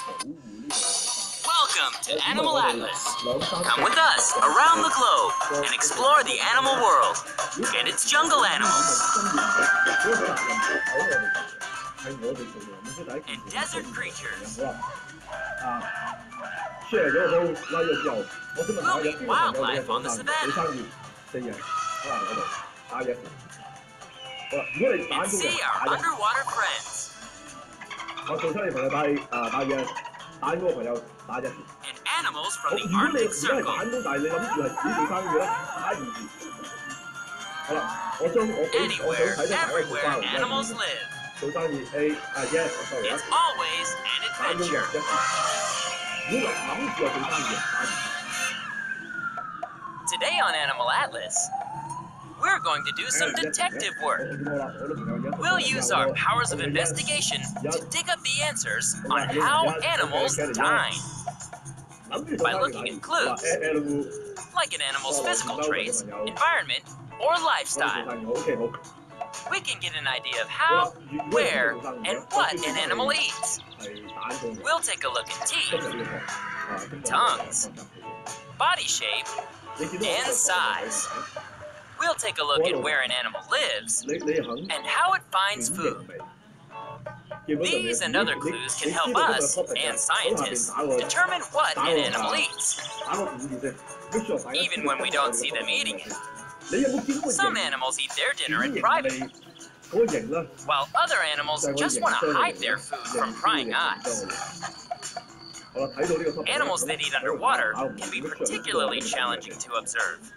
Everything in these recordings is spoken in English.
Welcome to Animal Atlas. Come with us around the globe and explore the animal world and its jungle animals and desert creatures. We'll meet wildlife on the savannah and see our underwater friends. And animals from the Arctic Circle. Anywhere, everywhere animals live. It's always an adventure. Today on Animal Atlas, we're going to do some detective work. We'll use our powers of investigation to dig up the answers on how animals dine. By looking at clues, like an animal's physical traits, environment, or lifestyle. We can get an idea of how, where, and what an animal eats. We'll take a look at teeth, tongues, body shape, and size. We'll take a look at where an animal lives and how it finds food. These and other clues can help us and scientists determine what an animal eats, even when we don't see them eating it. Some animals eat their dinner in private, while other animals just want to hide their food from prying eyes. Animals that eat underwater can be particularly challenging to observe.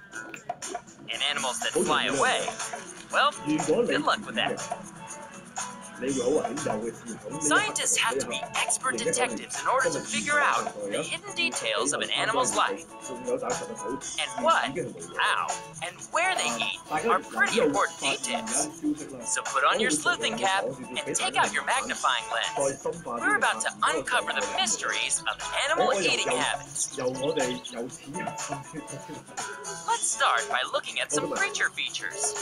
And animals that fly away, well, good luck with that. Scientists have to be expert detectives in order to figure out the hidden details of an animal's life. And what, how, and where they eat are pretty important details. So put on your sleuthing cap and take out your magnifying lens. We're about to uncover the mysteries of animal eating habits. Let's start by looking at some creature features.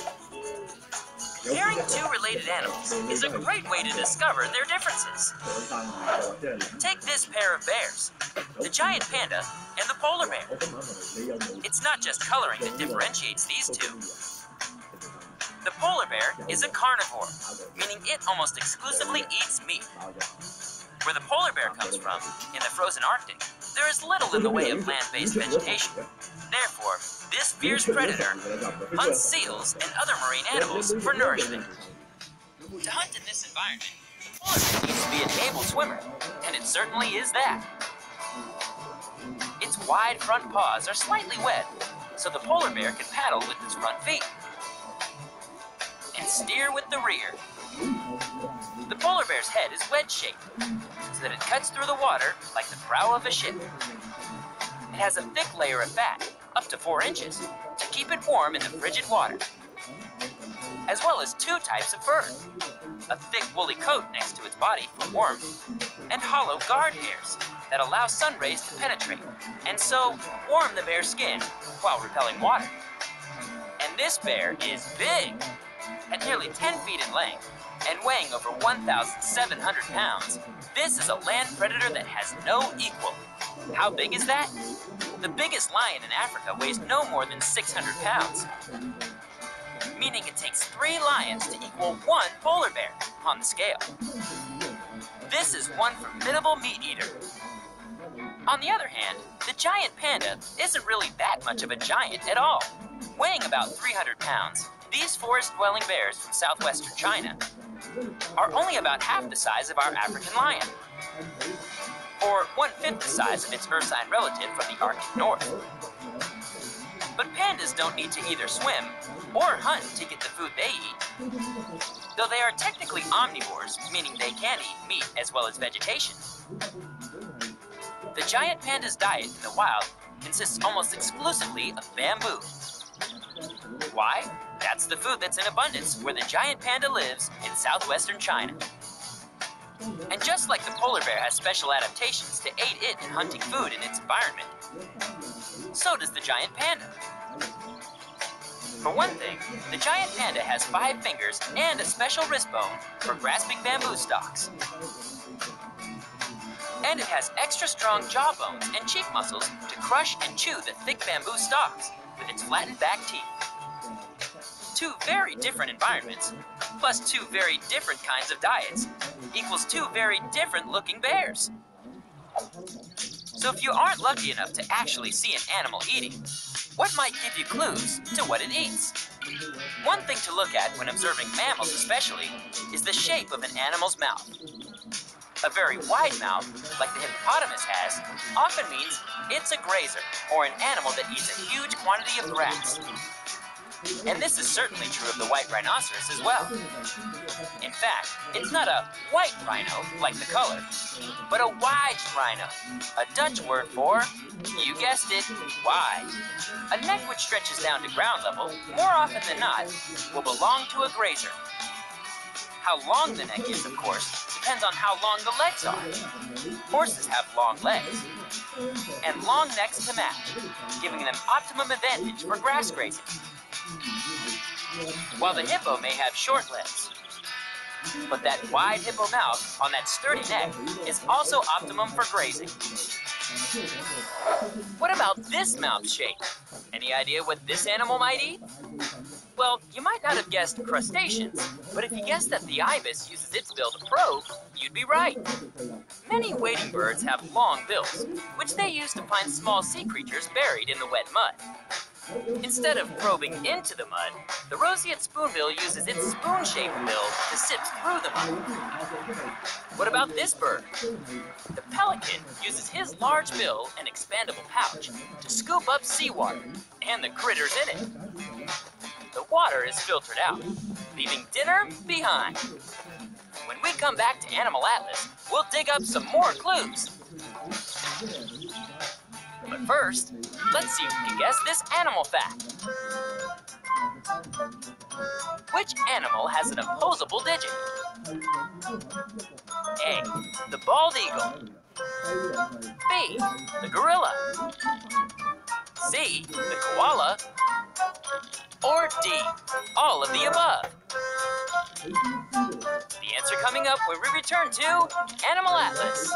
Comparing two related animals is a great way to discover their differences. Take this pair of bears, the giant panda and the polar bear. It's not just coloring that differentiates these two. The polar bear is a carnivore, meaning it almost exclusively eats meat. Where the polar bear comes from, in the frozen Arctic, there is little in the way of land-based vegetation. Therefore, this fierce predator hunts seals and other marine animals for nourishment. To hunt in this environment, the polar bear needs to be an able swimmer, and it certainly is that. Its wide front paws are slightly webbed, so the polar bear can paddle with its front feet and steer with the rear. The polar bear's head is wedge-shaped, so that it cuts through the water like the prow of a ship. It has a thick layer of fat, up to 4 inches, to keep it warm in the frigid water, as well as 2 types of fur, a thick woolly coat next to its body for warmth, and hollow guard hairs that allow sun rays to penetrate, and so warm the bear's skin while repelling water. And this bear is big, at nearly 10 feet in length, and weighing over 1,700 pounds, this is a land predator that has no equal. How big is that? The biggest lion in Africa weighs no more than 600 pounds, meaning it takes 3 lions to equal 1 polar bear on the scale. This is one formidable meat eater. On the other hand, the giant panda isn't really that much of a giant at all. Weighing about 300 pounds, these forest-dwelling bears from southwestern China are only about half the size of our African lion, or 1/5 the size of its ursine relative from the Arctic North. But pandas don't need to either swim or hunt to get the food they eat, though they are technically omnivores, meaning they can eat meat as well as vegetation. The giant panda's diet in the wild consists almost exclusively of bamboo. Why? That's the food that's in abundance where the giant panda lives in southwestern China. And just like the polar bear has special adaptations to aid it in hunting food in its environment, so does the giant panda. For one thing, the giant panda has 5 fingers and a special wrist bone for grasping bamboo stalks. And it has extra strong jaw bones and cheek muscles to crush and chew the thick bamboo stalks with its flattened back teeth. Two very different environments, plus two very different kinds of diets, equals two very different looking bears. So if you aren't lucky enough to actually see an animal eating, what might give you clues to what it eats? One thing to look at when observing mammals especially is the shape of an animal's mouth. A very wide mouth, like the hippopotamus has, often means it's a grazer, or an animal that eats a huge quantity of grass. And this is certainly true of the white rhinoceros as well. In fact, it's not a white rhino, like the color, but a wide rhino, a Dutch word for, you guessed it, wide. A neck which stretches down to ground level, more often than not, will belong to a grazer. How long the neck is, of course, depends on how long the legs are. Horses have long legs, and long necks to match, giving them optimum advantage for grass grazing. While the hippo may have short legs, but that wide hippo mouth on that sturdy neck is also optimum for grazing. What about this mouth shape? Any idea what this animal might eat? Well, you might not have guessed crustaceans, but if you guessed that the ibis uses its bill to probe, you'd be right. Many wading birds have long bills, which they use to find small sea creatures buried in the wet mud. Instead of probing into the mud, the roseate spoonbill uses its spoon-shaped bill to sift through the mud. What about this bird? The pelican uses his large bill and expandable pouch to scoop up seawater and the critters in it. The water is filtered out, leaving dinner behind. When we come back to Animal Atlas, we'll dig up some more clues. But first, let's see if we can guess this animal fact. Which animal has an opposable digit? A, the bald eagle. B, the gorilla. C, the koala. Or D, all of the above? The answer coming up when we return to Animal Atlas.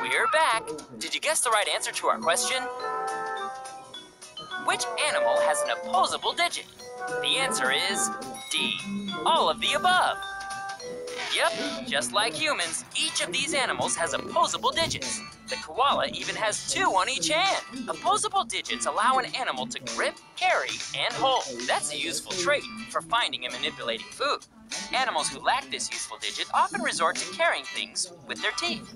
We're back. Did you guess the right answer to our question? Which animal has an opposable digit? The answer is D, all of the above. Yep, just like humans, each of these animals has opposable digits. The koala even has 2 on each hand. Opposable digits allow an animal to grip, carry, and hold. That's a useful trait for finding and manipulating food. Animals who lack this useful digit often resort to carrying things with their teeth.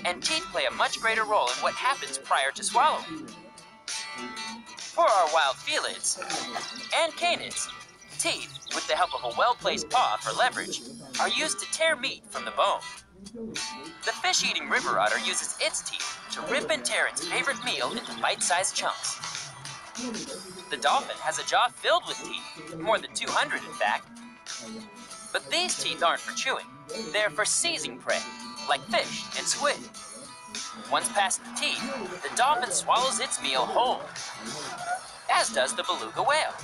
And teeth play a much greater role in what happens prior to swallowing. For our wild felids and canids, teeth, with the help of a well-placed paw for leverage, are used to tear meat from the bone. The fish-eating river otter uses its teeth to rip and tear its favorite meal into bite-sized chunks. The dolphin has a jaw filled with teeth, more than 200 in fact. But these teeth aren't for chewing, they're for seizing prey, like fish and squid. Once past the teeth, the dolphin swallows its meal whole, as does the beluga whale.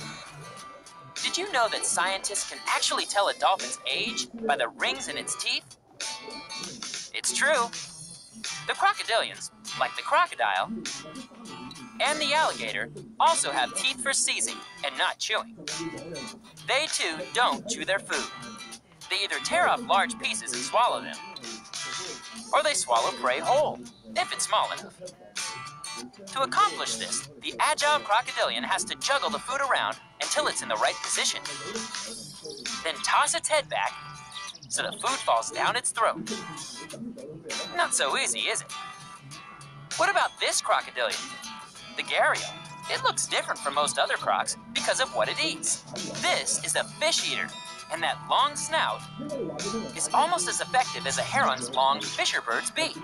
Did you know that scientists can actually tell a dolphin's age by the rings in its teeth? It's true. The crocodilians, like the crocodile, and the alligator also have teeth for seizing and not chewing. They too don't chew their food. They either tear off large pieces and swallow them, or they swallow prey whole, if it's small enough. To accomplish this, the agile crocodilian has to juggle the food around until it's in the right position. Then toss its head back so the food falls down its throat. Not so easy, is it? What about this crocodilian? The gharial. It looks different from most other crocs because of what it eats. This is a fish eater, and that long snout is almost as effective as a heron's long fisherbird's beak.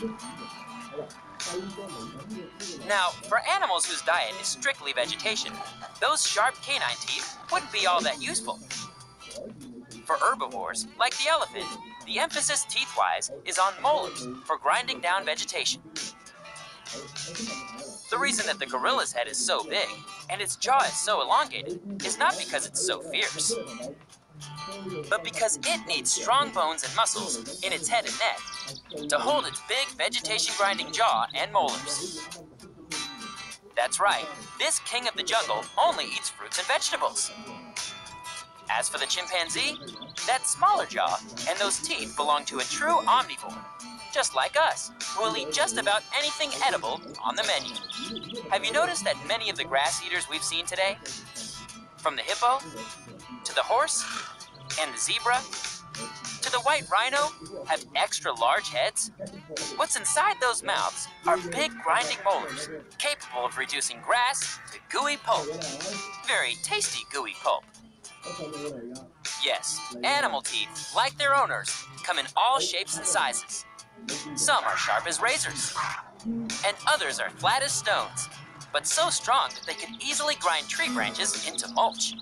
Now, for animals whose diet is strictly vegetation, those sharp canine teeth wouldn't be all that useful. For herbivores, like the elephant, the emphasis teeth-wise is on molars for grinding down vegetation. The reason that the gorilla's head is so big and its jaw is so elongated is not because it's so fierce, but because it needs strong bones and muscles in its head and neck to hold its big vegetation-grinding jaw and molars. That's right, this king of the jungle only eats fruits and vegetables. As for the chimpanzee, that smaller jaw and those teeth belong to a true omnivore, just like us, who will eat just about anything edible on the menu. Have you noticed that many of the grass eaters we've seen today, from the hippo, to the horse, and the zebra, to the white rhino, have extra large heads? What's inside those mouths are big grinding molars, capable of reducing grass to gooey pulp. Very tasty gooey pulp. Yes, animal teeth, like their owners, come in all shapes and sizes. Some are sharp as razors, and others are flat as stones, but so strong that they can easily grind tree branches into mulch.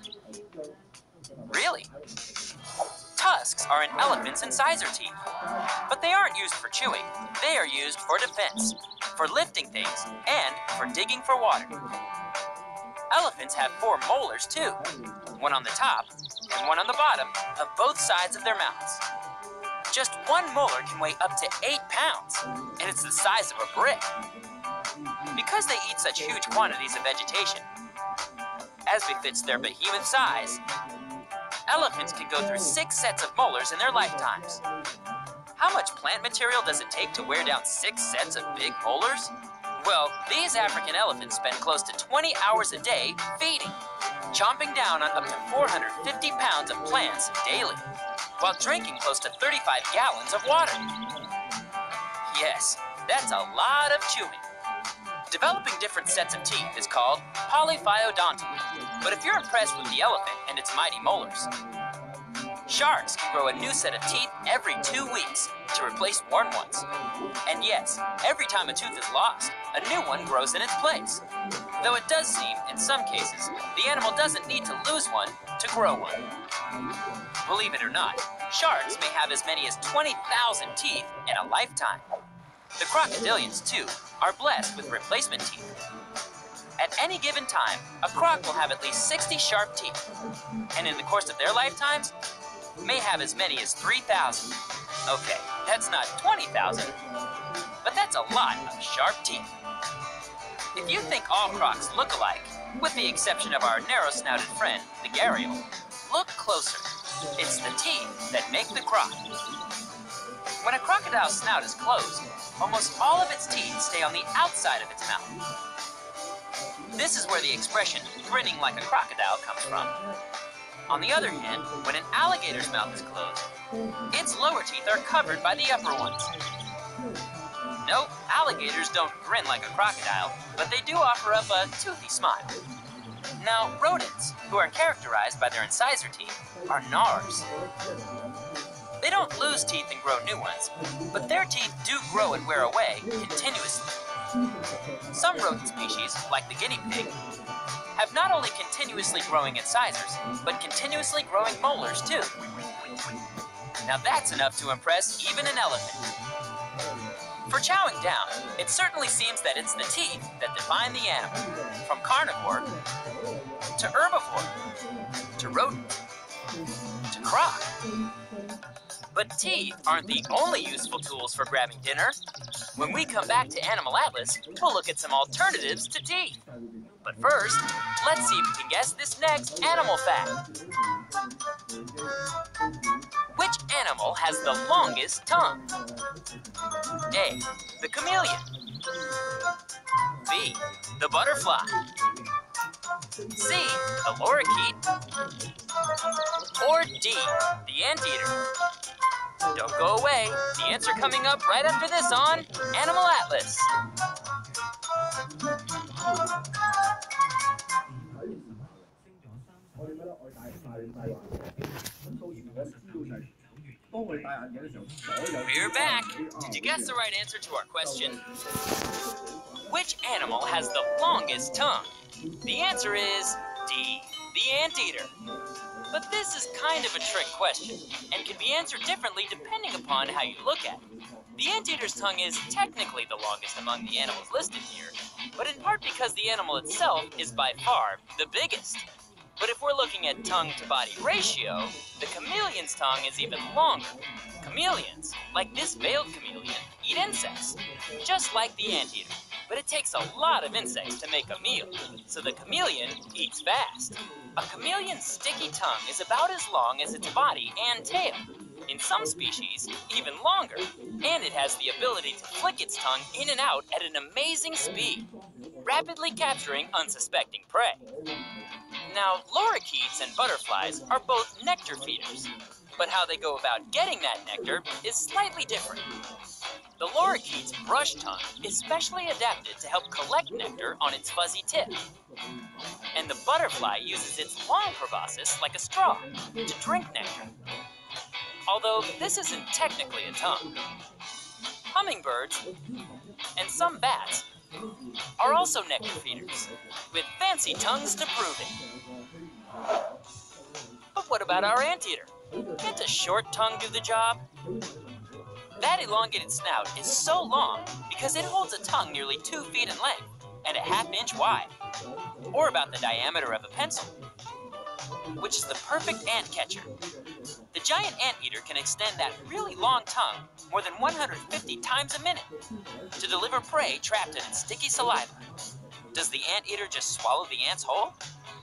Really? Tusks are in elephants' incisor teeth, but they aren't used for chewing. They are used for defense, for lifting things, and for digging for water. Elephants have 4 molars too, one on the top and one on the bottom of both sides of their mouths. Just one molar can weigh up to 8 pounds, and it's the size of a brick. Because they eat such huge quantities of vegetation, as befits their behemoth size, elephants can go through 6 sets of molars in their lifetimes. How much plant material does it take to wear down 6 sets of big molars? Well, these African elephants spend close to 20 hours a day feeding, chomping down on up to 450 pounds of plants daily, while drinking close to 35 gallons of water. Yes, that's a lot of chewing. Developing different sets of teeth is called polyphyodonty. But if you're impressed with the elephant and its mighty molars, sharks can grow a new set of teeth every 2 weeks to replace worn ones. And yes, every time a tooth is lost, a new one grows in its place. Though it does seem, in some cases, the animal doesn't need to lose one to grow one. Believe it or not, sharks may have as many as 20,000 teeth in a lifetime. The crocodilians, too, are blessed with replacement teeth. At any given time, a croc will have at least 60 sharp teeth, and in the course of their lifetimes, may have as many as 3,000. Okay, that's not 20,000, but that's a lot of sharp teeth. If you think all crocs look alike, with the exception of our narrow-snouted friend, the gharial, look closer. It's the teeth that make the croc. When a crocodile's snout is closed, almost all of its teeth stay on the outside of its mouth. This is where the expression, grinning like a crocodile, comes from. On the other hand, when an alligator's mouth is closed, its lower teeth are covered by the upper ones. No, alligators don't grin like a crocodile, but they do offer up a toothy smile. Now, rodents, who are characterized by their incisor teeth, are gnawers. They don't lose teeth and grow new ones, but their teeth do grow and wear away continuously. Some rodent species, like the guinea pig, have not only continuously growing incisors, but continuously growing molars too. Now that's enough to impress even an elephant. For chowing down, it certainly seems that it's the teeth that define the animal, from carnivore to herbivore to rodent to croc. But teeth aren't the only useful tools for grabbing dinner. When we come back to Animal Atlas, we'll look at some alternatives to teeth. But first, let's see if you can guess this next animal fact. Which animal has the longest tongue? A, the chameleon. B, the butterfly. C, the lorikeet. Or D, the anteater. Don't go away. The answer coming up right after this on Animal Atlas. We're back. Did you guess the right answer to our question? Which animal has the longest tongue? The answer is D, the anteater. But this is kind of a trick question, and can be answered differently depending upon how you look at it. The anteater's tongue is technically the longest among the animals listed here, but in part because the animal itself is by far the biggest. But if we're looking at tongue-to-body ratio, the chameleon's tongue is even longer. Chameleons, like this veiled chameleon, eat insects, just like the anteater. But it takes a lot of insects to make a meal, so the chameleon eats fast. A chameleon's sticky tongue is about as long as its body and tail. In some species, even longer, and it has the ability to flick its tongue in and out at an amazing speed, rapidly capturing unsuspecting prey. Now, lorikeets and butterflies are both nectar feeders, but how they go about getting that nectar is slightly different. The lorikeet's brush tongue is specially adapted to help collect nectar on its fuzzy tip. And the butterfly uses its long proboscis like a straw to drink nectar. Although this isn't technically a tongue. Hummingbirds and some bats are also nectar feeders, with fancy tongues to prove it. But what about our anteater? Can't a short tongue do the job? That elongated snout is so long because it holds a tongue nearly 2 feet in length and a ½ inch wide, or about the diameter of a pencil, which is the perfect ant catcher. The giant anteater can extend that really long tongue more than 150 times a minute to deliver prey trapped in its sticky saliva. Does the anteater just swallow the ants whole,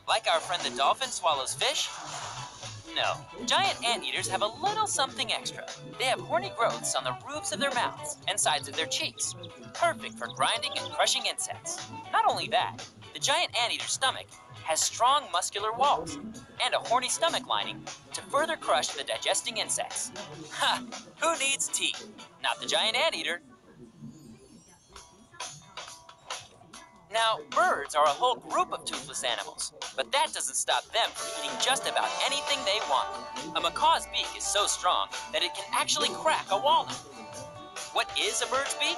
like our friend the dolphin swallows fish? No, giant anteaters have a little something extra. They have horny growths on the roofs of their mouths and sides of their cheeks, perfect for grinding and crushing insects. Not only that, the giant anteater's stomach has strong muscular walls and a horny stomach lining to further crush the digesting insects. Ha! Who needs teeth? Not the giant anteater. Now, birds are a whole group of toothless animals, but that doesn't stop them from eating just about anything they want. A macaw's beak is so strong that it can actually crack a walnut. What is a bird's beak?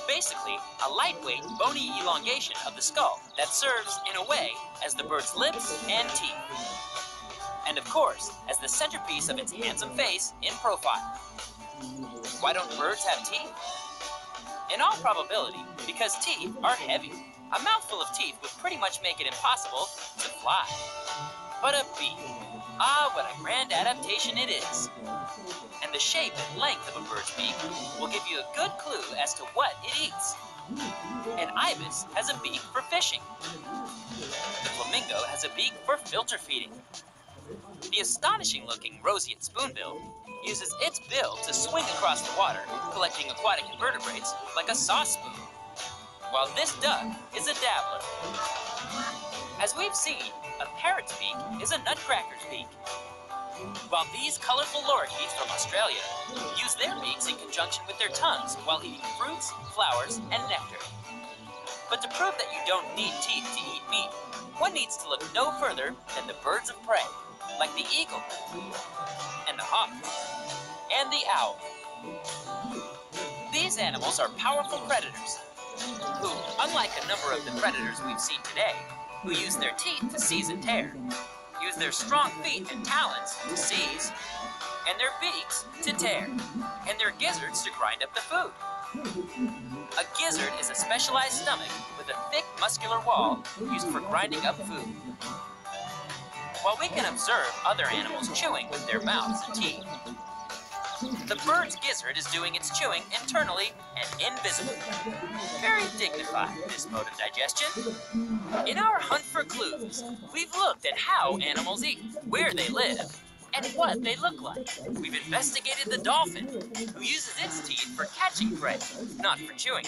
Basically, a lightweight, bony elongation of the skull that serves, in a way, as the bird's lips and teeth. And of course, as the centerpiece of its handsome face in profile. Why don't birds have teeth? In all probability, because teeth are heavy. A mouthful of teeth would pretty much make it impossible to fly. But a beak, ah, what a grand adaptation it is. And the shape and length of a bird's beak will give you a good clue as to what it eats. An ibis has a beak for fishing. The flamingo has a beak for filter feeding. The astonishing-looking roseate spoonbill uses its bill to swing across the water, collecting aquatic invertebrates like a sauce spoon. While this duck is a dabbler. As we've seen, a parrot's beak is a nutcracker's beak. While these colorful lorikeets from Australia use their beaks in conjunction with their tongues while eating fruits, flowers, and nectar. But to prove that you don't need teeth to eat meat, one needs to look no further than the birds of prey, like the eagle, and the hawk, and the owl. These animals are powerful predators, who, unlike a number of the predators we've seen today, who use their teeth to seize and tear, use their strong feet and talons to seize, and their beaks to tear, and their gizzards to grind up the food. A gizzard is a specialized stomach with a thick muscular wall used for grinding up food. While we can observe other animals chewing with their mouths and teeth, the bird's gizzard is doing its chewing internally and invisibly. Very dignified, this mode of digestion. In our hunt for clues, we've looked at how animals eat, where they live, and what they look like. We've investigated the dolphin, who uses its teeth for catching prey, not for chewing,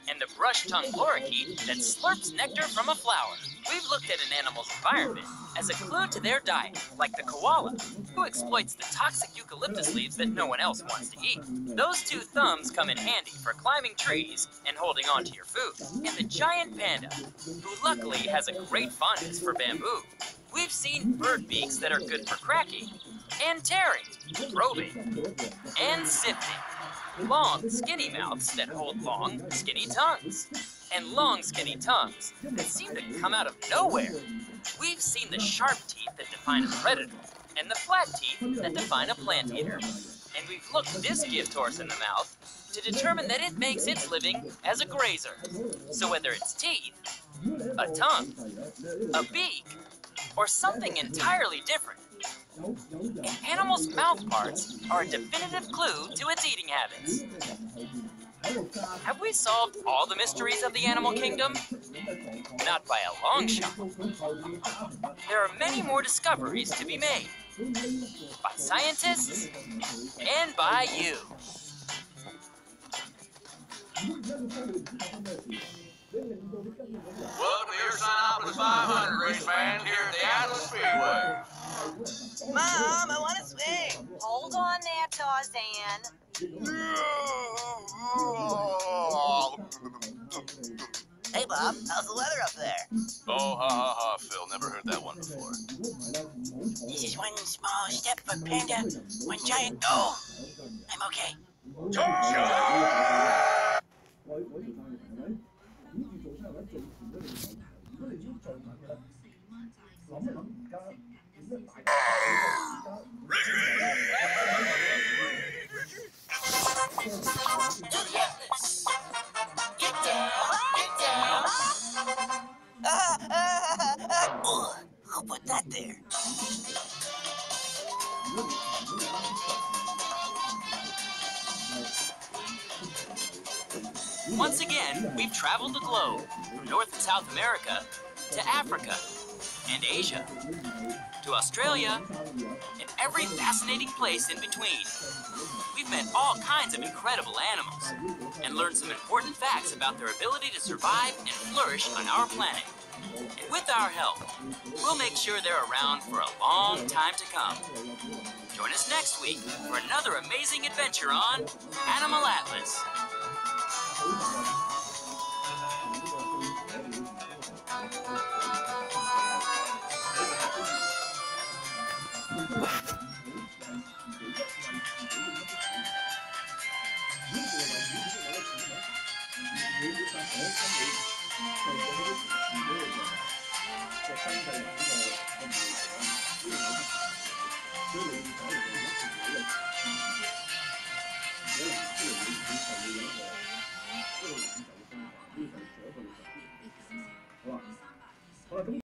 and the brush-tongued lorikeet that slurps nectar from a flower. We've looked at an animal's environment as a clue to their diet, like the koala, who exploits the toxic eucalyptus leaves that no one else wants to eat. Those two thumbs come in handy for climbing trees and holding on to your food. And the giant panda, who luckily has a great fondness for bamboo. We've seen bird beaks that are good for cracking, and tearing, probing, and sifting. Long, skinny mouths that hold long, skinny tongues. And long, skinny tongues that seem to come out of nowhere. We've seen the sharp teeth that define a predator, and the flat teeth that define a plant eater. And we've looked this gift horse in the mouth to determine that it makes its living as a grazer. So whether it's teeth, a tongue, a beak, or something entirely different, an animal's mouth parts are a definitive clue to its eating habits. Have we solved all the mysteries of the animal kingdom? Not by a long shot. There are many more discoveries to be made by scientists and by you. Welcome to your Sign-Up 500 race fans here at the Atlas Speedway. Mom, I want to swing. Hold on there, Tarzan. Hey, Bob, how's the weather up there? Oh, ha ha ha, Phil. Never heard that one before. This is one small step for Panda, one giant goal. I'm okay. Get down, get down. Who put that there? Once again, we've traveled the globe, from North and South America to Africa and Asia to Australia and every fascinating place in between. We've met all kinds of incredible animals and learned some important facts about their ability to survive and flourish on our planet. And with our help, we'll make sure they're around for a long time to come. Join us next week for another amazing adventure on Animal Atlas.